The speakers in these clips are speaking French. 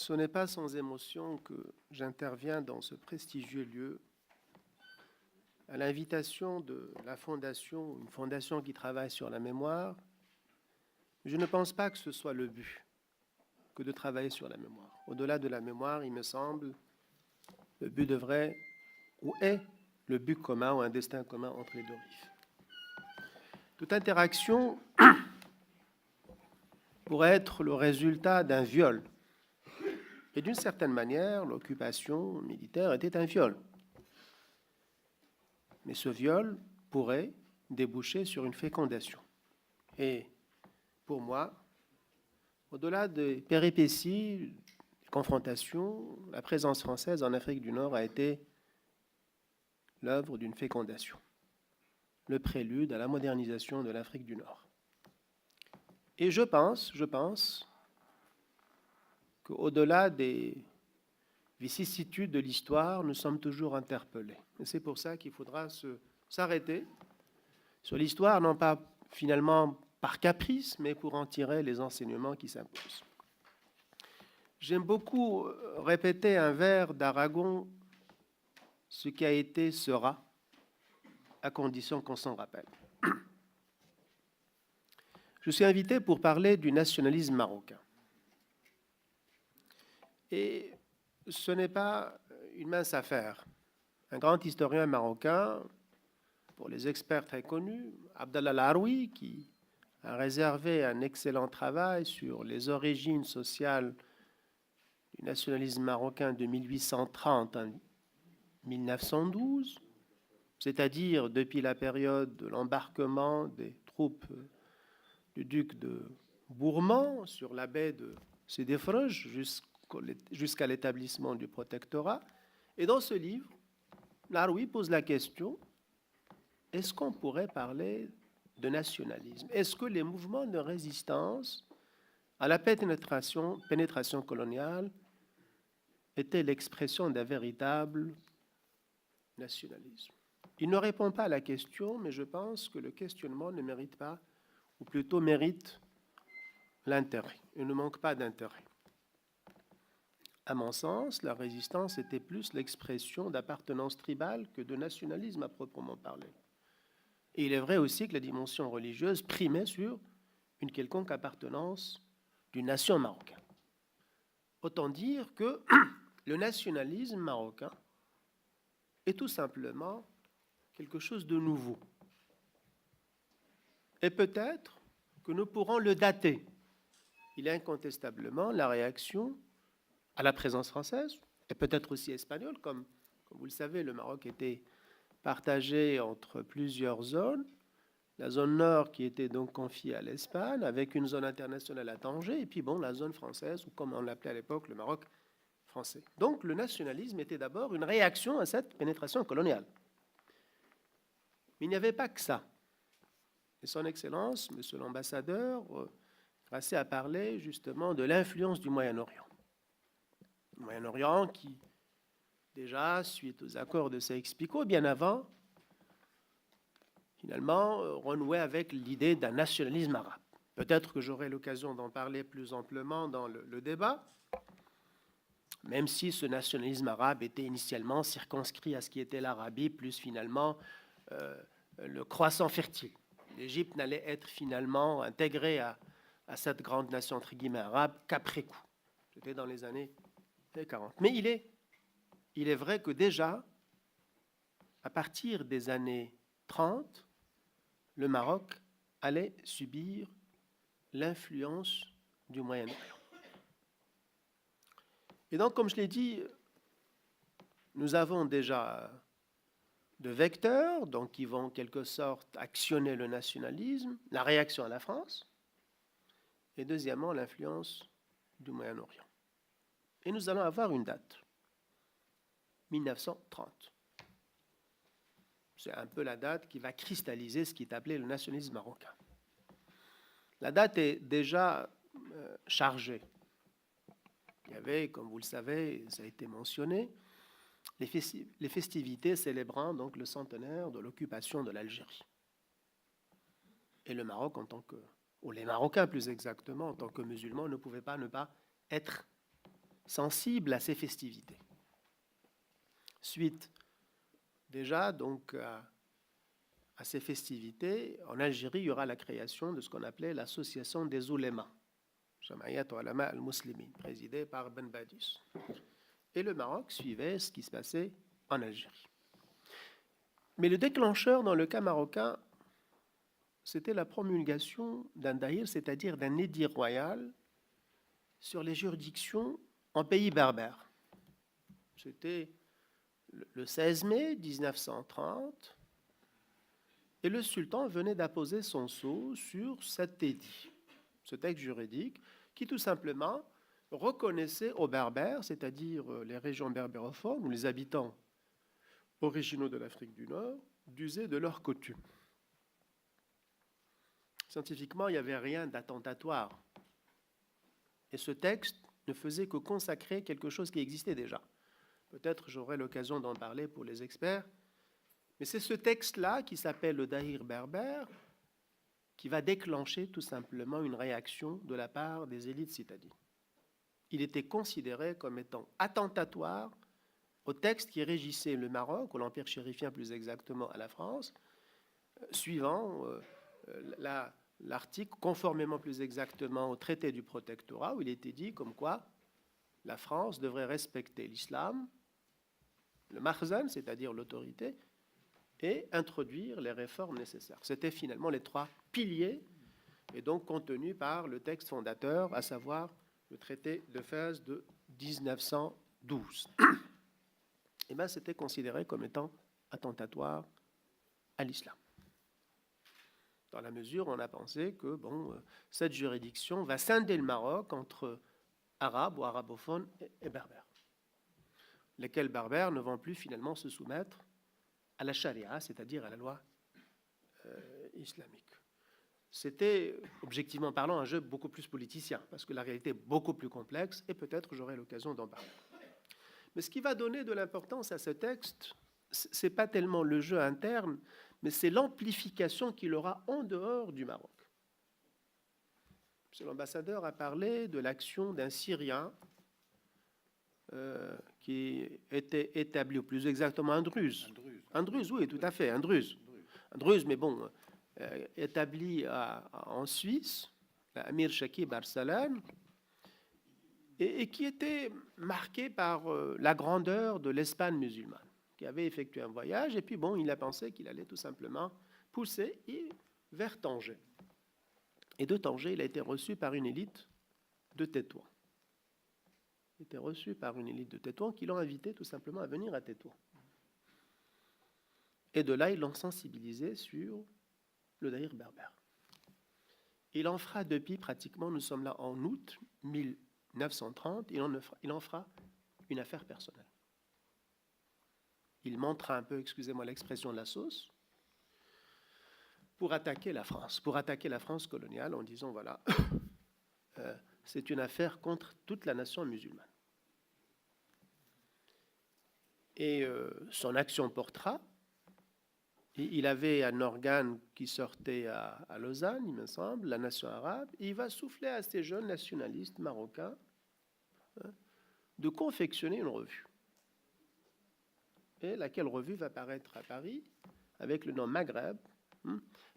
Ce n'est pas sans émotion que j'interviens dans ce prestigieux lieu à l'invitation de la fondation, une fondation qui travaille sur la mémoire. Je ne pense pas que ce soit le but que de travailler sur la mémoire. Au-delà de la mémoire, il me semble, le but devrait ou est le but commun ou un destin commun entre les deux rives. Toute interaction pourrait être le résultat d'un viol. Et d'une certaine manière, l'occupation militaire était un viol. Mais ce viol pourrait déboucher sur une fécondation. Et pour moi, au-delà des péripéties, des confrontations, la présence française en Afrique du Nord a été l'œuvre d'une fécondation, le prélude à la modernisation de l'Afrique du Nord. Et je pense qu'au-delà des vicissitudes de l'histoire, nous sommes toujours interpellés. Et c'est pour ça qu'il faudra s'arrêter sur l'histoire, non pas finalement par caprice, mais pour en tirer les enseignements qui s'imposent. J'aime beaucoup répéter un vers d'Aragon, ce qui a été sera, à condition qu'on s'en rappelle. Je suis invité pour parler du nationalisme marocain. Et ce n'est pas une mince affaire. Un grand historien marocain, pour les experts très connus, Abdallah Laroui, qui a réservé un excellent travail sur les origines sociales du nationalisme marocain de 1830 à 1912, c'est-à-dire depuis la période de l'embarquement des troupes du duc de Bourmont sur la baie de Sédéfrege jusqu'à l'établissement du protectorat. Et dans ce livre, Laroui pose la question, est-ce qu'on pourrait parler de nationalisme? Est-ce que les mouvements de résistance à la pénétration coloniale étaient l'expression d'un véritable nationalisme? Il ne répond pas à la question, mais je pense que le questionnement ne mérite pas, ou plutôt mérite l'intérêt. Il ne manque pas d'intérêt. À mon sens, la résistance était plus l'expression d'appartenance tribale que de nationalisme à proprement parler. Et il est vrai aussi que la dimension religieuse primait sur une quelconque appartenance d'une nation marocaine. Autant dire que le nationalisme marocain est tout simplement quelque chose de nouveau. Et peut-être que nous pourrons le dater. Il est incontestablement la réaction à la présence française, et peut-être aussi espagnole, comme vous le savez, le Maroc était partagé entre plusieurs zones. La zone nord qui était donc confiée à l'Espagne, avec une zone internationale à Tanger, et puis bon, la zone française, ou comme on l'appelait à l'époque, le Maroc français. Donc le nationalisme était d'abord une réaction à cette pénétration coloniale. Mais il n'y avait pas que ça. Et son Excellence, Monsieur l'ambassadeur, Grasset a parlé justement de l'influence du Moyen-Orient. Le Moyen-Orient qui, déjà, suite aux accords de Sykes-Picot, bien avant, finalement, renouait avec l'idée d'un nationalisme arabe. Peut-être que j'aurai l'occasion d'en parler plus amplement dans le débat, même si ce nationalisme arabe était initialement circonscrit à ce qui était l'Arabie, plus finalement le croissant fertile. L'Égypte n'allait être finalement intégrée à cette grande nation entre guillemets arabe qu'après coup. C'était dans les années 40. Mais il est vrai que déjà, à partir des années 30, le Maroc allait subir l'influence du Moyen-Orient. Et donc, comme je l'ai dit, nous avons déjà de vecteurs, donc qui vont en quelque sorte actionner le nationalisme, la réaction à la France, et deuxièmement, l'influence du Moyen-Orient. Et nous allons avoir une date, 1930. C'est un peu la date qui va cristalliser ce qui est appelé le nationalisme marocain. La date est déjà chargée. Il y avait, comme vous le savez, ça a été mentionné, les festivités célébrant donc le centenaire de l'occupation de l'Algérie. Et le Maroc, ou les Marocains plus exactement, en tant que musulmans, ne pouvaient pas ne pas être sensible à ces festivités. Suite déjà donc à ces festivités, en Algérie, il y aura la création de ce qu'on appelait l'association des oulémas, Jamaïat Ulama al-Muslimin, présidée par Ben Badis. Et le Maroc suivait ce qui se passait en Algérie. Mais le déclencheur dans le cas marocain, c'était la promulgation d'un dahir, c'est-à-dire d'un édit royal sur les juridictions en pays berbère. C'était le 16 mai 1930, et le sultan venait d'apposer son sceau sur cet édit, ce texte juridique, qui tout simplement reconnaissait aux Berbères, c'est-à-dire les régions berbérophones ou les habitants originaux de l'Afrique du Nord, d'user de leurs coutumes. Scientifiquement, il n'y avait rien d'attentatoire. Et ce texte ne faisait que consacrer quelque chose qui existait déjà. Peut-être j'aurai l'occasion d'en parler pour les experts. Mais c'est ce texte-là, qui s'appelle le Dahir berbère, qui va déclencher tout simplement une réaction de la part des élites citadines. Il était considéré comme étant attentatoire au texte qui régissait le Maroc, ou l'Empire chérifien plus exactement à la France, suivant l'article, conformément plus exactement au traité du protectorat, où il était dit comme quoi la France devrait respecter l'islam, le makhzan, c'est-à-dire l'autorité, et introduire les réformes nécessaires. C'était finalement les trois piliers, et donc contenus par le texte fondateur, à savoir le traité de Fès de 1912. Et bien, c'était considéré comme étant attentatoire à l'islam. Dans la mesure où on a pensé que cette juridiction va scinder le Maroc entre arabes ou arabophones et berbères, lesquels berbères ne vont plus finalement se soumettre à la charia, c'est-à-dire à la loi islamique. C'était, objectivement parlant, un jeu beaucoup plus politicien, parce que la réalité est beaucoup plus complexe, et peut-être j'aurai l'occasion d'en parler. Mais ce qui va donner de l'importance à ce texte, ce n'est pas tellement le jeu interne, mais c'est l'amplification qu'il aura en dehors du Maroc. L'ambassadeur a parlé de l'action d'un Syrien qui était établi, ou plus exactement un Druze. Un Druze, oui, tout à fait, un Druze. Un Druze, mais bon, établi en Suisse, Amir Shakib Arsalan, et qui était marqué par la grandeur de l'Espagne musulmane, qui avait effectué un voyage, et puis bon, il a pensé qu'il allait tout simplement pousser vers Tanger. Et de Tanger, il a été reçu par une élite de Tétouan. Il était reçu par une élite de Tétouan qui l'ont invité tout simplement à venir à Tétouan. Et de là, ils l'ont sensibilisé sur le dahir berbère. Il en fera depuis pratiquement, nous sommes là en août 1930, il en fera une affaire personnelle. Il montre un peu, excusez-moi l'expression, la sauce, pour attaquer la France coloniale en disant, voilà, c'est une affaire contre toute la nation musulmane. Et son action portera, il avait un organe qui sortait à Lausanne, il me semble, la nation arabe, et il va souffler à ces jeunes nationalistes marocains de confectionner une revue. Et laquelle revue va paraître à Paris avec le nom Maghreb,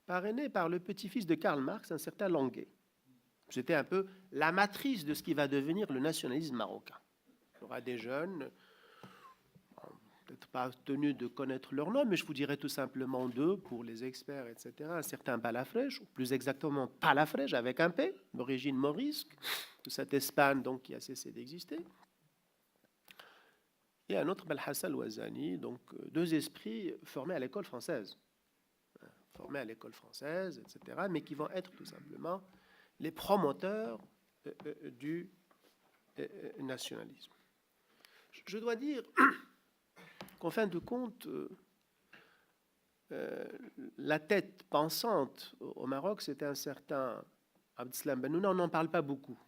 parrainé par le petit-fils de Karl Marx, un certain Languet. C'était un peu la matrice de ce qui va devenir le nationalisme marocain. Il y aura des jeunes, peut-être pas tenus de connaître leur nom, mais je vous dirais tout simplement d'eux, pour les experts, etc. Un certain Palafrèche, ou plus exactement Palafrèche avec un P, d'origine morisque, de cette Espagne donc qui a cessé d'exister. Et un autre Belhassan Ouazani, donc deux esprits formés à l'école française, etc., mais qui vont être tout simplement les promoteurs du nationalisme. Je dois dire qu'en fin de compte, la tête pensante au Maroc, c'était un certain Abdeslam Bennouna. On n'en parle pas beaucoup.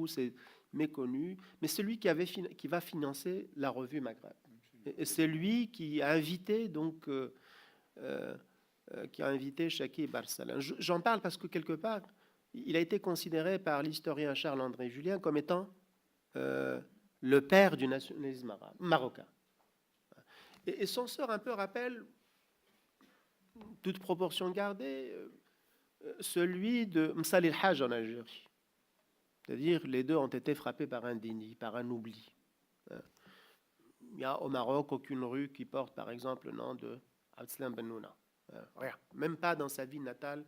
C'est méconnu, mais c'est lui qui va financer la revue Maghreb. Et c'est lui qui a invité donc Shakib Arsalan. J'en parle parce que quelque part, il a été considéré par l'historien Charles-André Julien comme étant le père du nationalisme marocain. Et son sort un peu rappelle, toute proportion gardée, celui de Msalih el-Hajj en Algérie. C'est-à-dire, les deux ont été frappés par un déni, par un oubli. Il n'y a au Maroc aucune rue qui porte, par exemple, le nom de Abdeslam Ben Nouna. Rien, même pas dans sa ville natale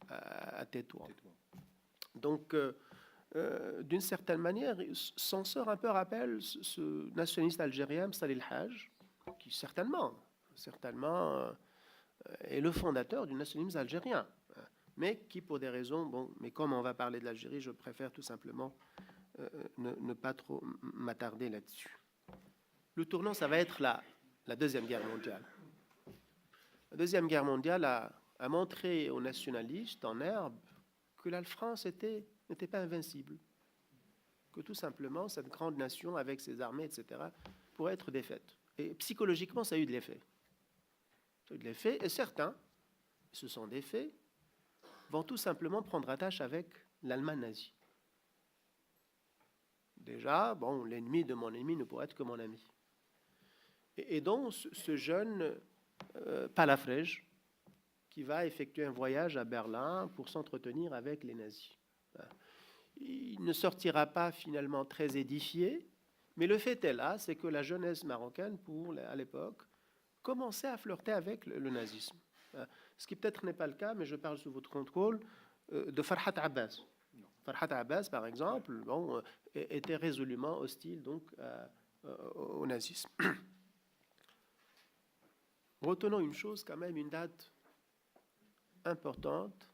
à Tétouan. Donc, d'une certaine manière, son sort un peu rappelle ce nationaliste algérien, Msalih el-Hajj, qui certainement est le fondateur du nationalisme algérien, mais qui, pour des raisons, bon, mais comme on va parler de l'Algérie, je préfère tout simplement ne pas trop m'attarder là-dessus. Le tournant, ça va être la Deuxième Guerre mondiale. La Deuxième Guerre mondiale a montré aux nationalistes en herbe que la France n'était pas invincible, que tout simplement cette grande nation avec ses armées, etc., pourrait être défaite. Et psychologiquement, ça a eu de l'effet. Ça a eu de l'effet, et certains, ce sont des faits, vont tout simplement prendre attache avec l'Allemagne nazie. Déjà, bon, l'ennemi de mon ennemi ne pourrait être que mon ami. Et donc, ce jeune Palafrej, qui va effectuer un voyage à Berlin pour s'entretenir avec les nazis. Il ne sortira pas finalement très édifié, mais le fait est là, c'est que la jeunesse marocaine, à l'époque, commençait à flirter avec le nazisme. Ce qui peut-être n'est pas le cas, mais je parle sous votre contrôle, de Farhat Abbas. Farhat Abbas, par exemple, bon, était résolument hostile donc, au nazisme. Retenons une chose quand même, une date importante,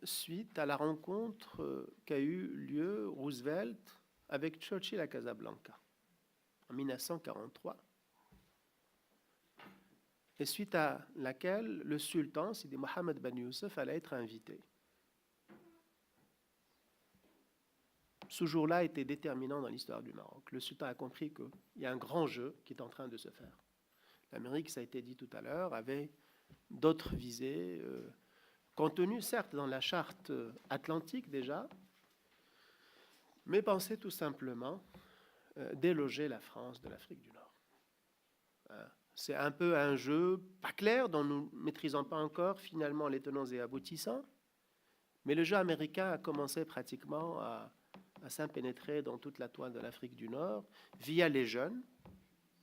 suite à la rencontre qu'a eu lieu Roosevelt avec Churchill à Casablanca en 1943, et suite à laquelle le sultan Sidi Mohammed Ben Youssef allait être invité. Ce jour-là était déterminant dans l'histoire du Maroc. Le sultan a compris qu'il y a un grand jeu qui est en train de se faire. L'Amérique, ça a été dit tout à l'heure, avait d'autres visées, contenues certes dans la charte atlantique déjà, mais pensait tout simplement déloger la France de l'Afrique du Nord. C'est un peu un jeu pas clair, dont nous ne maîtrisons pas encore finalement les tenants et aboutissants, mais le jeu américain a commencé pratiquement à s'impénétrer dans toute la toile de l'Afrique du Nord via les jeunes.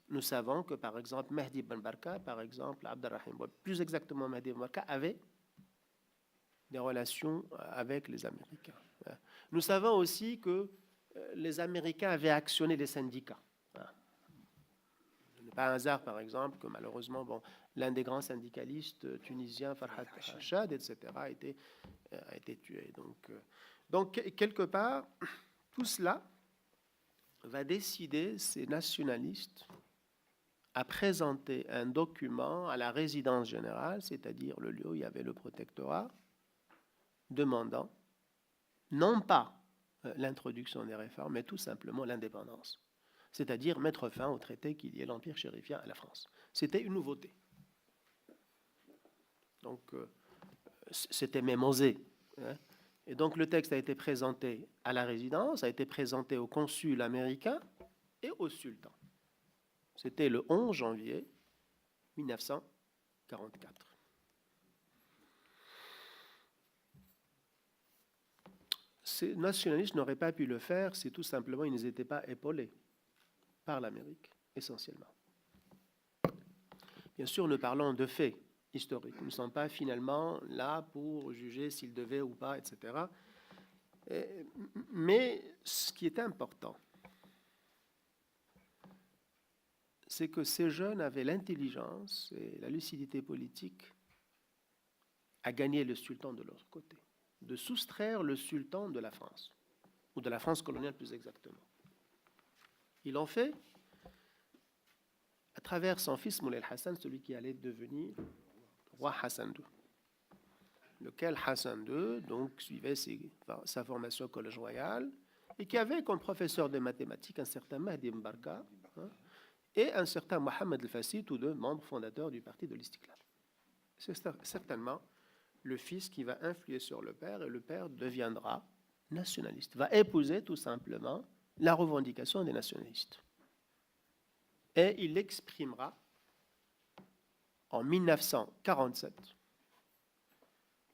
Nous savons que, par exemple, Mehdi Ben Barka, par exemple, Abdelrahim, plus exactement Mehdi Ben Barka, avait des relations avec les Américains. Nous savons aussi que les Américains avaient actionné les syndicats. Ce n'est pas un hasard, par exemple, que malheureusement, bon, l'un des grands syndicalistes tunisiens, Farhat Hachad, etc., a été tué. Donc, quelque part, tout cela va décider ces nationalistes à présenter un document à la résidence générale, c'est-à-dire le lieu où il y avait le protectorat, demandant non pas l'introduction des réformes, mais tout simplement l'indépendance, c'est-à-dire mettre fin au traité qui liait l'Empire chérifien à la France. C'était une nouveauté. Donc, c'était même osé. Et donc, le texte a été présenté à la résidence, a été présenté au consul américain et au sultan. C'était le 11 janvier 1944. Ces nationalistes n'auraient pas pu le faire si tout simplement ils n'étaient pas épaulés par l'Amérique, essentiellement. Bien sûr, nous parlons de faits historiques. Nous ne sommes pas finalement là pour juger s'ils devaient ou pas, etc. Mais ce qui est important, c'est que ces jeunes avaient l'intelligence et la lucidité politique à gagner le sultan de leur côté, de soustraire le sultan de la France, ou de la France coloniale plus exactement. Ils l'ont fait à travers son fils Moulay Hassan, celui qui allait devenir roi Hassan II, lequel Hassan II donc, suivait sa formation au collège royal et qui avait comme professeur de mathématiques un certain Mehdi Mbarka, et un certain Mohamed El-Fassi, tous deux membres fondateurs du parti de l'Istiklal. C'est certainement le fils qui va influer sur le père, et le père deviendra nationaliste, va épouser tout simplement la revendication des nationalistes. Et il l'exprimera en 1947,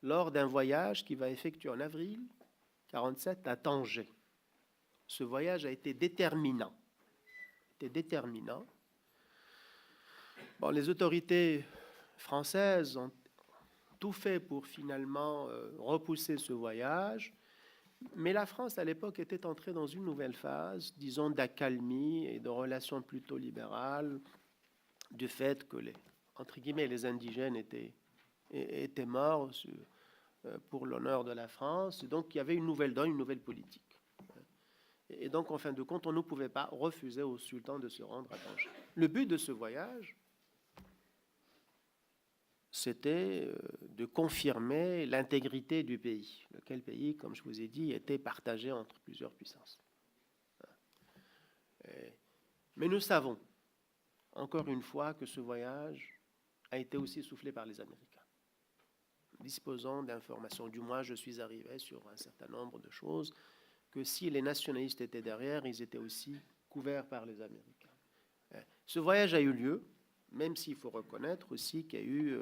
lors d'un voyage qu'il va effectuer en avril 1947 à Tanger. Ce voyage a été déterminant. Bon, les autorités françaises ont tout fait pour finalement repousser ce voyage, mais la France à l'époque était entrée dans une nouvelle phase, disons, d'accalmie et de relations plutôt libérales, du fait que entre guillemets, les indigènes étaient morts pour l'honneur de la France, donc il y avait une nouvelle donne, une nouvelle politique. Et donc, en fin de compte, on ne pouvait pas refuser au sultan de se rendre à Tanger. Le but de ce voyage, c'était de confirmer l'intégrité du pays, lequel pays, comme je vous ai dit, était partagé entre plusieurs puissances. Mais nous savons, encore une fois, que ce voyage a été aussi soufflé par les Américains. Disposant d'informations, du moins je suis arrivé sur un certain nombre de choses, que si les nationalistes étaient derrière, ils étaient aussi couverts par les Américains. Ce voyage a eu lieu, même s'il faut reconnaître aussi qu'il y a eu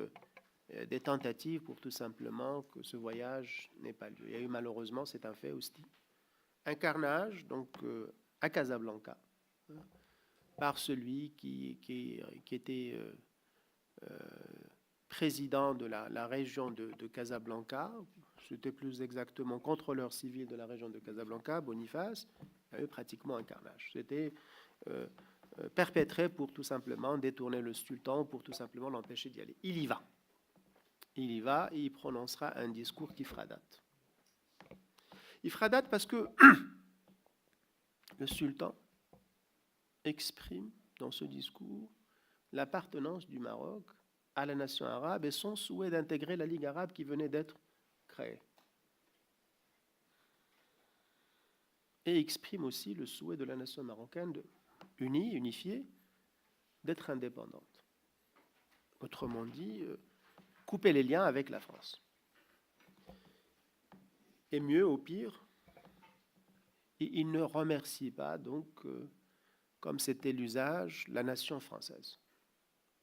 des tentatives pour tout simplement que ce voyage n'ait pas lieu. Il y a eu malheureusement, c'est un fait aussi, un carnage donc, à Casablanca par celui qui était président de la région de Casablanca, c'était plus exactement contrôleur civil de la région de Casablanca, Boniface, il y a eu pratiquement un carnage. C'était perpétré pour tout simplement détourner le sultan, pour tout simplement l'empêcher d'y aller. Il y va et il prononcera un discours qui fera date. Il fera date parce que le sultan exprime dans ce discours l'appartenance du Maroc à la nation arabe et son souhait d'intégrer la Ligue arabe qui venait d'être créée. Et exprime aussi le souhait de la nation marocaine unifiée, d'être indépendante. Autrement dit, couper les liens avec la France. Et mieux, au pire, il ne remercie pas, donc, comme c'était l'usage, la nation française.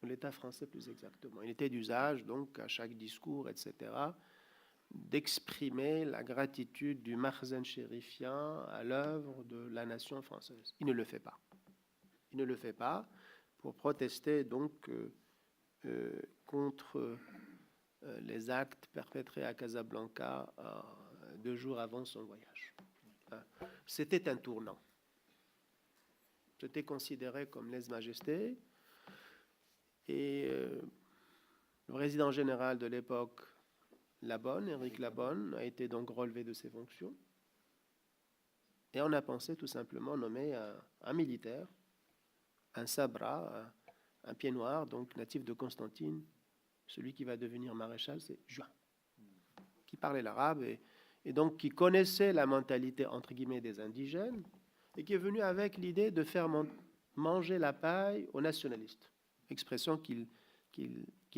L'État français plus exactement. Il était d'usage, donc, à chaque discours, etc., d'exprimer la gratitude du Makhzen chérifien à l'œuvre de la nation française. Il ne le fait pas. Il ne le fait pas pour protester, donc, contre les actes perpétrés à Casablanca 2 jours avant son voyage. C'était un tournant. C'était considéré comme lèse-majesté. Et le président général de l'époque, Labonne, Éric Labonne, a été donc relevé de ses fonctions. Et on a pensé tout simplement nommer un militaire, un sabra, un pied noir, donc natif de Constantine. Celui qui va devenir maréchal, c'est Juin, qui parlait l'arabe et donc qui connaissait la mentalité, entre guillemets, des indigènes, et qui est venu avec l'idée de faire manger la paille aux nationalistes, expression qu'il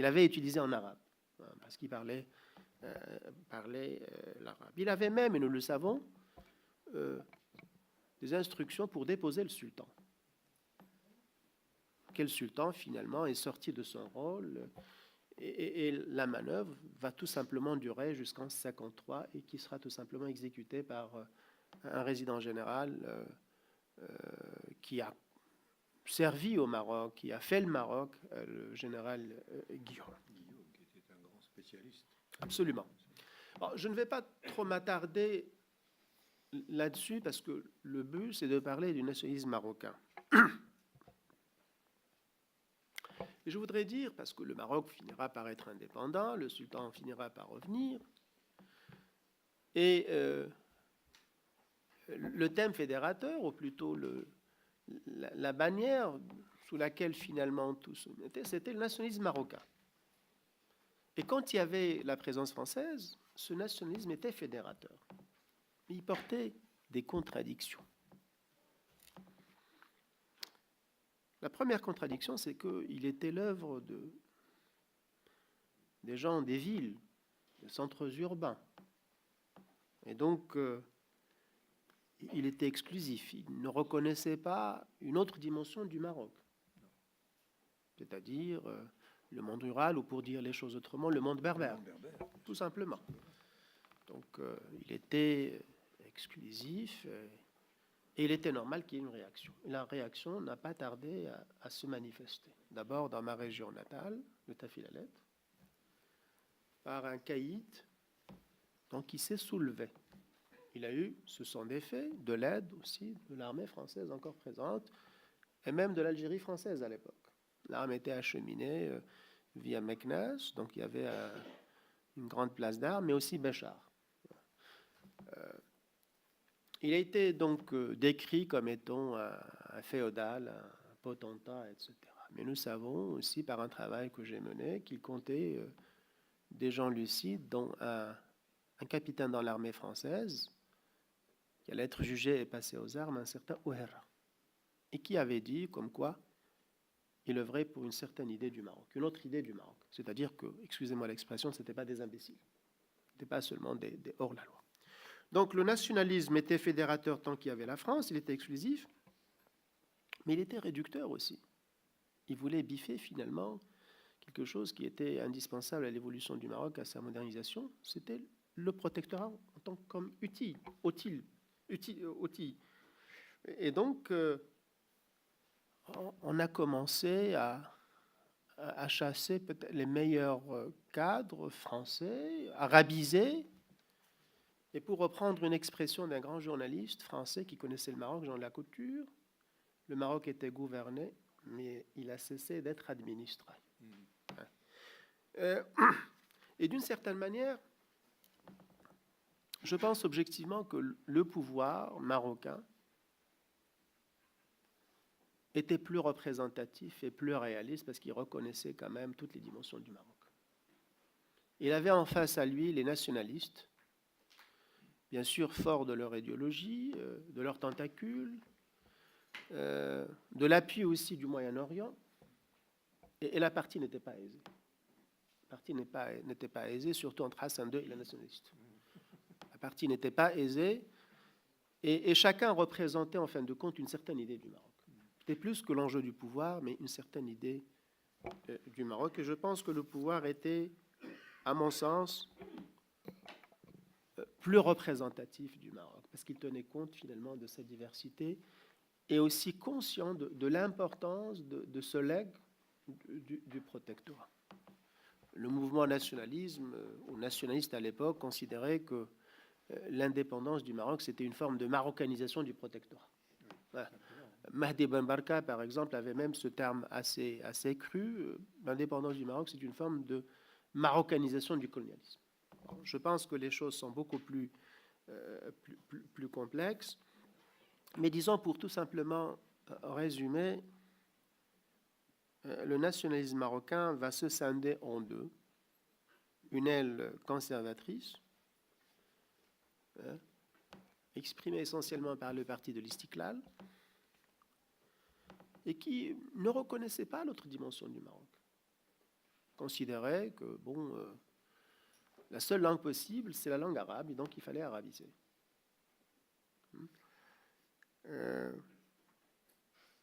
avait utilisée en arabe, parce qu'il parlait l'arabe. Il avait même, et nous le savons, des instructions pour déposer le sultan. Quel sultan, finalement, est sorti de son rôle, et la manœuvre va tout simplement durer jusqu'en 1953 et qui sera tout simplement exécutée par un résident général qui a servi au Maroc, qui a fait le Maroc, le général Guillaume. Guillaume, qui était un grand spécialiste. Absolument. Alors, je ne vais pas trop m'attarder là-dessus parce que le but, c'est de parler du nationalisme marocain. Et je voudrais dire, parce que le Maroc finira par être indépendant, le sultan finira par revenir, et le thème fédérateur, ou plutôt la bannière sous laquelle finalement tout se mettait, c'était le nationalisme marocain. Et quand il y avait la présence française, ce nationalisme était fédérateur. Mais il portait des contradictions. La première contradiction, c'est qu'il était l'œuvre des gens des villes, des centres urbains. Et donc, il était exclusif. Il ne reconnaissait pas une autre dimension du Maroc, c'est-à-dire le monde rural, ou pour dire les choses autrement, le monde berbère, tout simplement. Donc il était exclusif et il était normal qu'il y ait une réaction. Et la réaction n'a pas tardé à se manifester. D'abord dans ma région natale, le Tafilalet, par un caïd donc, qui s'est soulevé. Il a eu, ce sont des faits, de l'aide aussi de l'armée française encore présente, et même de l'Algérie française à l'époque. L'armée était acheminée via Meknès, donc il y avait une grande place d'armes, mais aussi Béchar. Il a été donc décrit comme étant un féodal, un potentat, etc. Mais nous savons aussi par un travail que j'ai mené qu'il comptait des gens lucides, dont un capitaine dans l'armée française, qui allait être jugé et passé aux armes, un certain Ouhera, et qui avait dit comme quoi il œuvrait pour une certaine idée du Maroc, une autre idée du Maroc. C'est-à-dire que, excusez-moi l'expression, ce n'était pas des imbéciles, ce n'était pas seulement des hors-la-loi. Donc le nationalisme était fédérateur tant qu'il y avait la France, il était exclusif, mais il était réducteur aussi. Il voulait biffer finalement quelque chose qui était indispensable à l'évolution du Maroc, à sa modernisation, c'était le protectorat en tant qu'outil. Et donc, on a commencé à chasser peut-être les meilleurs cadres français, arabisés. Et pour reprendre une expression d'un grand journaliste français qui connaissait le Maroc, Jean de la Couture, le Maroc était gouverné, mais il a cessé d'être administré. Et d'une certaine manière, je pense objectivement que le pouvoir marocain était plus représentatif et plus réaliste parce qu'il reconnaissait quand même toutes les dimensions du Maroc. Il avait en face à lui les nationalistes, bien sûr forts de leur idéologie, de leurs tentacules, de l'appui aussi du Moyen-Orient, et la partie n'était pas aisée. La partie n'était pas aisée, surtout entre Hassan II et les nationalistes. La partie n'était pas aisée, et chacun représentait en fin de compte une certaine idée du Maroc. C'était plus que l'enjeu du pouvoir, mais une certaine idée du Maroc. Et je pense que le pouvoir était, à mon sens, plus représentatif du Maroc, parce qu'il tenait compte finalement de sa diversité et aussi conscient de l'importance de ce legs du protectorat. Le mouvement nationalisme, ou nationaliste à l'époque, considérait que l'indépendance du Maroc, c'était une forme de marocanisation du protectorat. Voilà. Mahdi Ben Barka, par exemple, avait même ce terme assez cru. L'indépendance du Maroc, c'est une forme de marocanisation du colonialisme. Bon, je pense que les choses sont beaucoup plus complexes. Mais disons, pour tout simplement résumer, le nationalisme marocain va se scinder en deux. Une aile conservatrice, exprimée essentiellement par le parti de l'Istiklal, et qui ne reconnaissait pas l'autre dimension du Maroc. Considérait que, bon, la seule langue possible, c'est la langue arabe, et donc il fallait arabiser.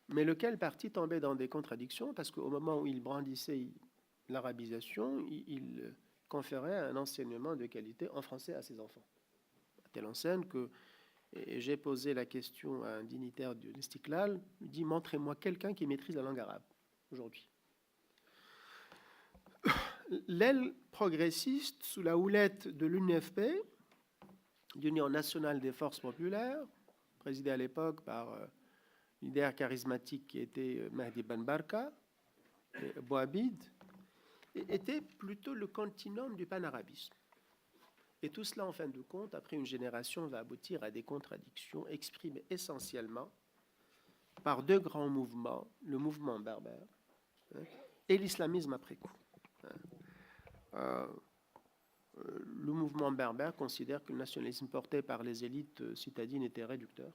Mais lequel parti tombait dans des contradictions, parce qu'au moment où il brandissait l'arabisation, il conférait un enseignement de qualité en français à ses enfants. À telle enseigne que et j'ai posé la question à un dignitaire de l'Istiklal, il dit « Montrez-moi quelqu'un qui maîtrise la langue arabe aujourd'hui. » L'aile progressiste, sous la houlette de l'UNFP, l'Union nationale des forces populaires, présidée à l'époque par un leader charismatique qui était Mahdi Ben Barka, Bouabid, était plutôt le continuum du panarabisme. Et tout cela, en fin de compte, après une génération, va aboutir à des contradictions exprimées essentiellement par deux grands mouvements, le mouvement berbère et l'islamisme après coup. Le mouvement berbère considère que le nationalisme porté par les élites citadines était réducteur.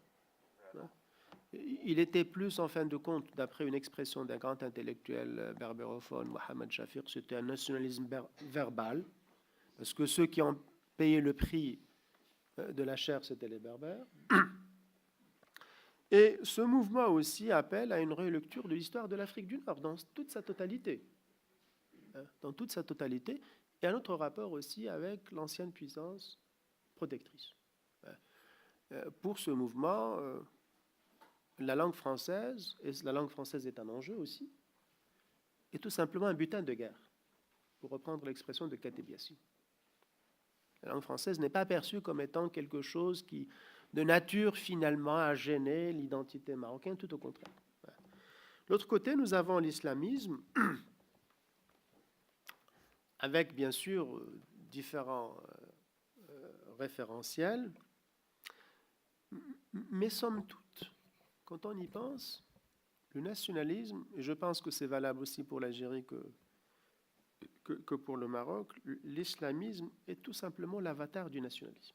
Il était plus, en fin de compte, d'après une expression d'un grand intellectuel berbérophone, Mohamed Shafir, c'était un nationalisme verbal, parce que ceux qui ont payer le prix de la chair, c'était les Berbères. Et ce mouvement aussi appelle à une relecture de l'histoire de l'Afrique du Nord dans toute sa totalité. Dans toute sa totalité, et à notre rapport aussi avec l'ancienne puissance protectrice. Pour ce mouvement, la langue française, et la langue française est un enjeu aussi, est tout simplement un butin de guerre, pour reprendre l'expression de Katebiassi. La langue française n'est pas perçue comme étant quelque chose qui, de nature finalement, a gêné l'identité marocaine, tout au contraire. De l'autre côté, nous avons l'islamisme, avec bien sûr différents référentiels, mais somme toute, quand on y pense, le nationalisme, et je pense que c'est valable aussi pour l'Algérie que pour le Maroc, l'islamisme est tout simplement l'avatar du nationalisme.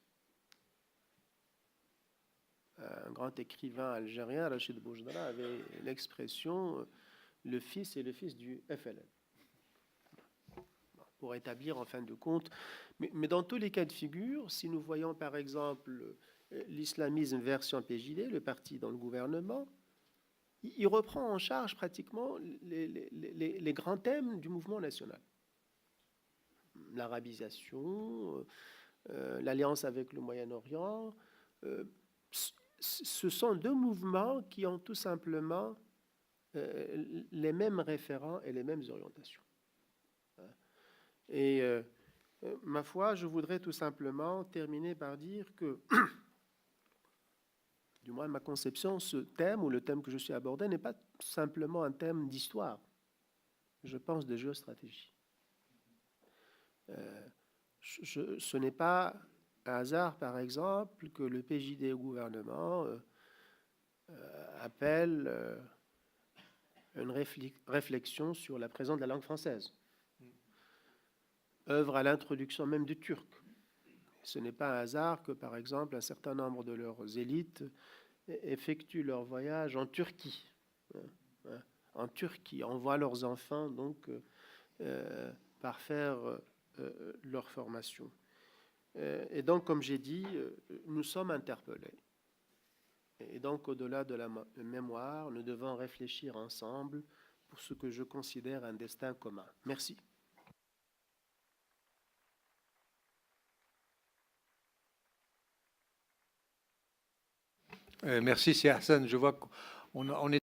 Un grand écrivain algérien, Rachid Boujdara, avait l'expression le fils est le fils du FLN. Pour établir en fin de compte. Mais dans tous les cas de figure, si nous voyons par exemple l'islamisme version PJD, le parti dans le gouvernement, il reprend en charge pratiquement les grands thèmes du mouvement national. L'arabisation, l'alliance avec le Moyen-Orient, ce sont deux mouvements qui ont tout simplement les mêmes référents et les mêmes orientations. Et ma foi, je voudrais tout simplement terminer par dire que, du moins ma conception, ce thème ou le thème que je suis abordé n'est pas simplement un thème d'histoire, je pense de géostratégie. Ce n'est pas un hasard, par exemple, que le PJD au gouvernement appelle une réflexion sur la présence de la langue française, œuvre à l'introduction même du turc. Ce n'est pas un hasard que, par exemple, un certain nombre de leurs élites effectuent leur voyage en Turquie. En Turquie, envoient leurs enfants donc parfaire leur formation. Et donc, comme j'ai dit, nous sommes interpellés. Et donc, au-delà de la mémoire, nous devons réfléchir ensemble pour ce que je considère un destin commun. Merci. Merci, c'est Hassan. Je vois qu'on est